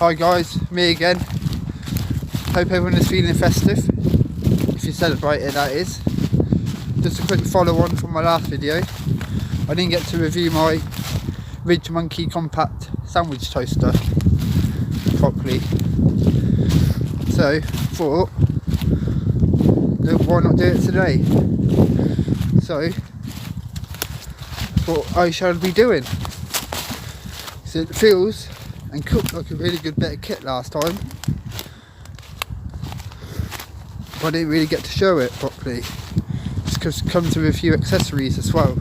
Hi guys, me again. Hope everyone is feeling festive. If you celebrate it, that is. Just a quick follow on from my last video. I didn't get to review my Ridgemonkey compact sandwich toaster properly. So, thought, why not do it today? So, what I shall be doing. So it feels and cooked like a really good bit of kit last time. But I didn't really get to show it properly. Just because it comes with a few accessories as well.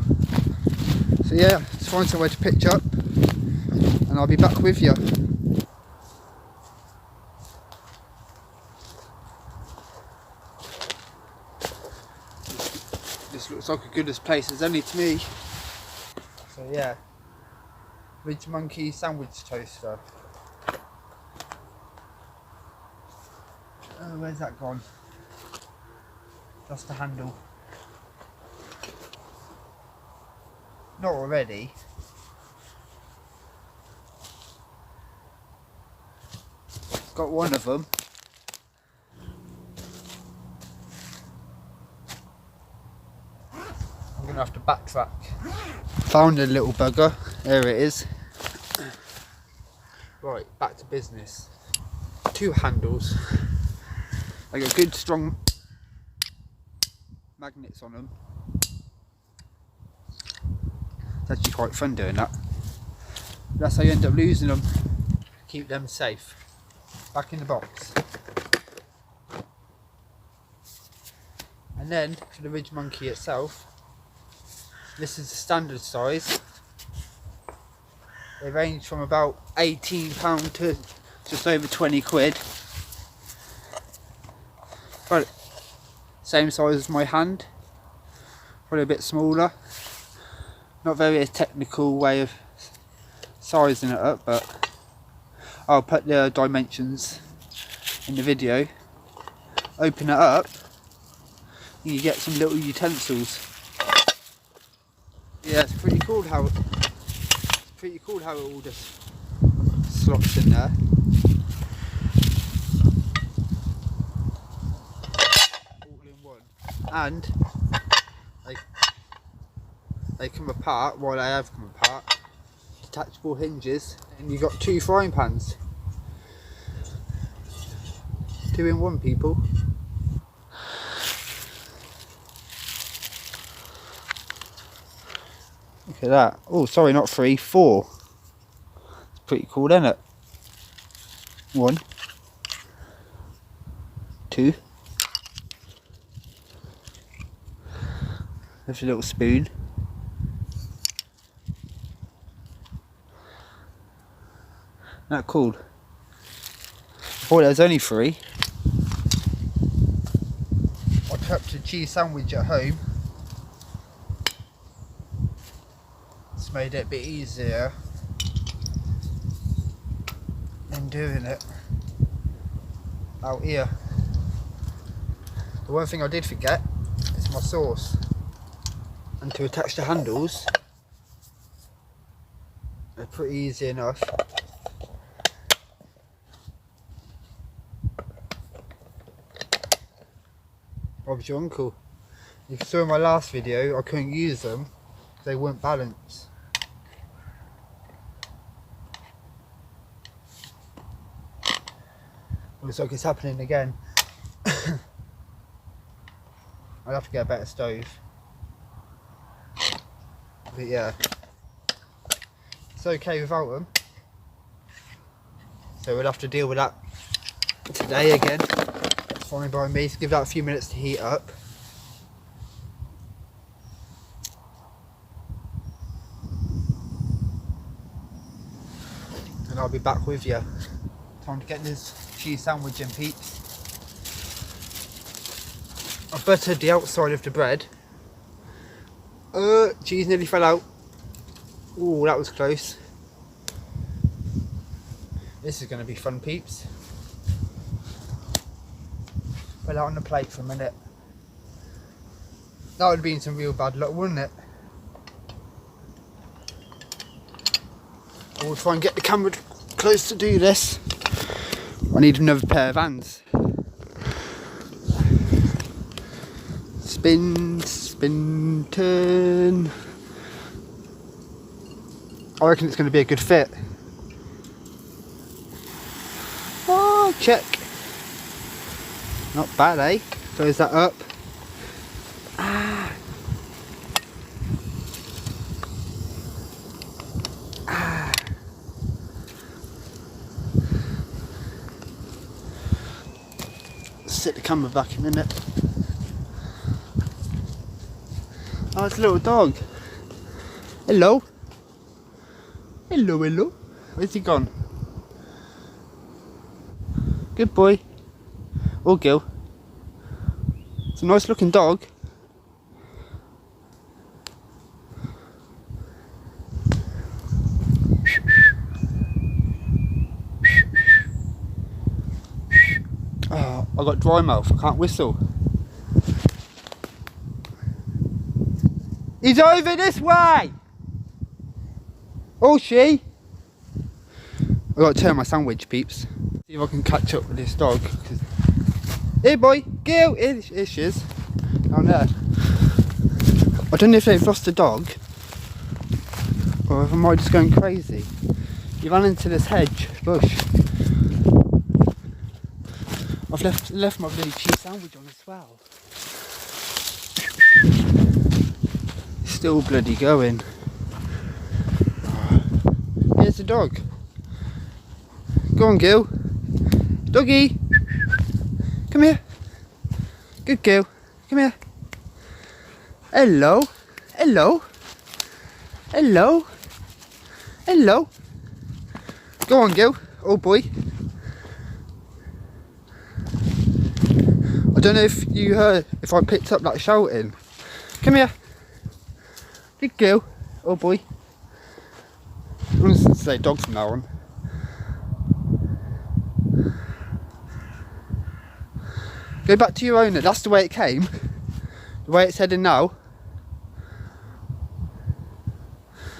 So yeah, let's find somewhere to pitch up and I'll be back with you. This looks like a good as place as any to me. So yeah, Ridgemonkey Sandwich Toaster. Oh, where's that gone? That's the handle. Not already. Got one of them. I'm gonna have to backtrack. Found a little bugger. There it is. Right, back to business. Two handles. They got good strong magnets on them. It's actually quite fun doing that. That's how you end up losing them. Keep them safe. Back in the box. And then for the Ridgemonkey itself, this is the standard size. They range from about £18 to just over 20 quid. But same size as my hand, probably a bit smaller. Not very a technical way of sizing it up, but I'll put the dimensions in the video. Open it up and you get some little utensils. Yeah, it's pretty cool how it all just slots in there. All in one. And they come apart, while they have come apart. Detachable hinges, and you've got two frying pans. 2 in 1, people. Look at that. Oh, sorry, not 3, 4. It's pretty cool, isn't it? 1, 2. There's a little spoon. Isn't that cool? I thought there was only 3. I prepped a cheese sandwich at home. It's made it a bit easier than doing it out here. The one thing I did forget is my sauce. And to attach the handles, they're pretty easy enough. Bob's your uncle. If you saw in my last video, I couldn't use them because they weren't balanced. Looks like it's happening again. I'll have to get a better stove. But yeah, it's okay without them. So we'll have to deal with that today again. It's fine by me, so give that a few minutes to heat up. And I'll be back with you. Time to get this cheese sandwich in, peeps. I've buttered the outside of the bread. Cheese nearly fell out. Ooh, that was close. This is going to be fun, peeps. Put that on the plate for a minute. That would have been some real bad luck, wouldn't it? I will try and get the camera close to do this. I need another pair of hands. Spin, spin, turn. I reckon it's going to be a good fit. Oh, check. Not bad, eh? Close that up. Ah. Ah. Sit the camera back a minute. Oh, it's a little dog. Hello. Hello, hello. Where's he gone? Good boy. Or girl. It's a nice looking dog. Oh, I got dry mouth. I can't whistle. He's over this way! Oh, she! I've got to turn my sandwich, peeps. See if I can catch up with this dog. Hey boy, Gil! Here she is. Down there. I don't know if they've lost a dog. Or if I might just going crazy. He ran into this hedge, bush. I've left my bloody cheese sandwich on as well. Still bloody going. Here's the dog. Go on, Gil. Doggy. Come here. Good Gil. Come here. Hello. Hello. Hello. Hello. Go on, Gil. Oh boy. I don't know if you heard, if I picked up that shouting. Come here. Good Gil. Oh boy. I'm just going to say dog from now on. Go back to your owner. That's the way it came. The way it's heading now.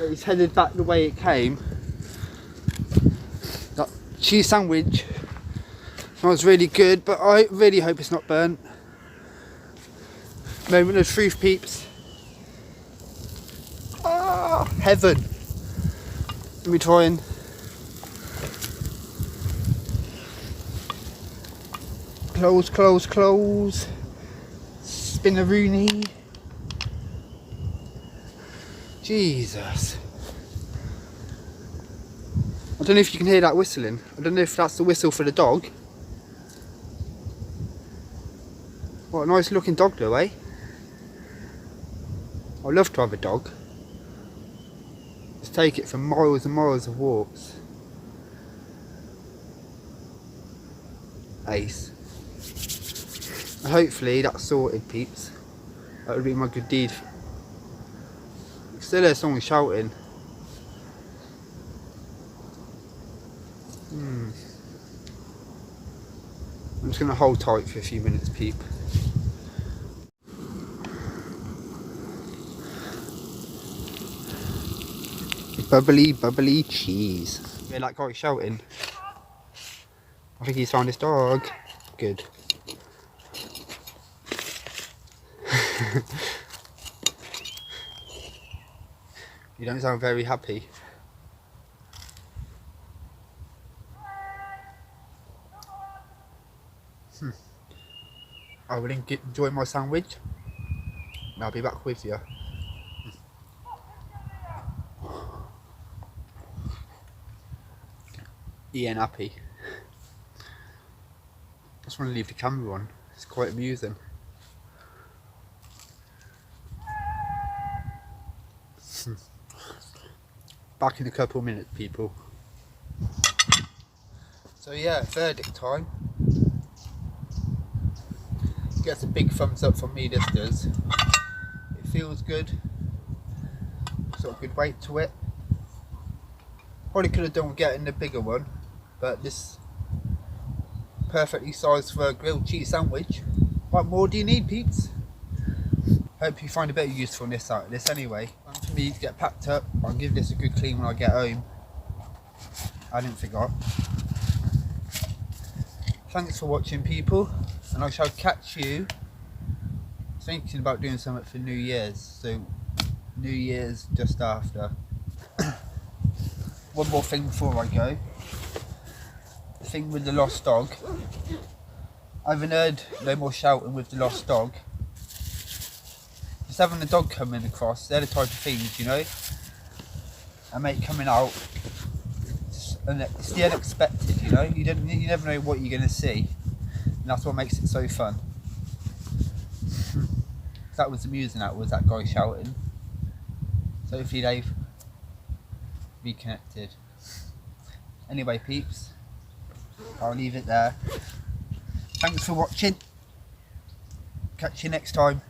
It's headed back the way it came. That cheese sandwich smells really good, but I really hope it's not burnt. Moment of truth, peeps. Ah, heaven. Let me try and close. Spin-a-rooney. Jesus. I don't know if you can hear that whistling. I don't know if that's the whistle for the dog. What a nice looking dog though, eh? I'd love to have a dog. Just take it for miles and miles of walks. Ace. And hopefully that's sorted, peeps. That would be my good deed. Still there's someone shouting. I'm just going to hold tight for a few minutes, peep. Bubbly, bubbly cheese. Yeah, that guy shouting. I think he's found his dog. Good. You don't sound very happy. I will enjoy my sandwich and I'll be back with you. He ain't happy. I just want to leave the camera on. It's quite amusing. Back in a couple of minutes, people. So yeah, verdict time. Gets a big thumbs up from me, this does. It feels good. It's got a good weight to it. Probably could have done with getting the bigger one, but this perfectly sized for a grilled cheese sandwich. What more do you need, peeps? Hope you find a bit of usefulness out of this anyway. Time for me to get packed up. I'll give this a good clean when I get home. I didn't forget. thanks for watching, people, and I shall catch you. Thinking about doing something for New Year's, so New Year's just after. One more thing before I go. The thing with the lost dog. I haven't heard no more shouting with the lost dog. Just having a dog coming across, they're the type of things, you know. A mate coming out, and it's the unexpected, you know. You never know what you're going to see, and that's what makes it so fun. That was amusing. That was that guy shouting. So hopefully they've reconnected. Anyway, peeps, I'll leave it there. Thanks for watching. Catch you next time.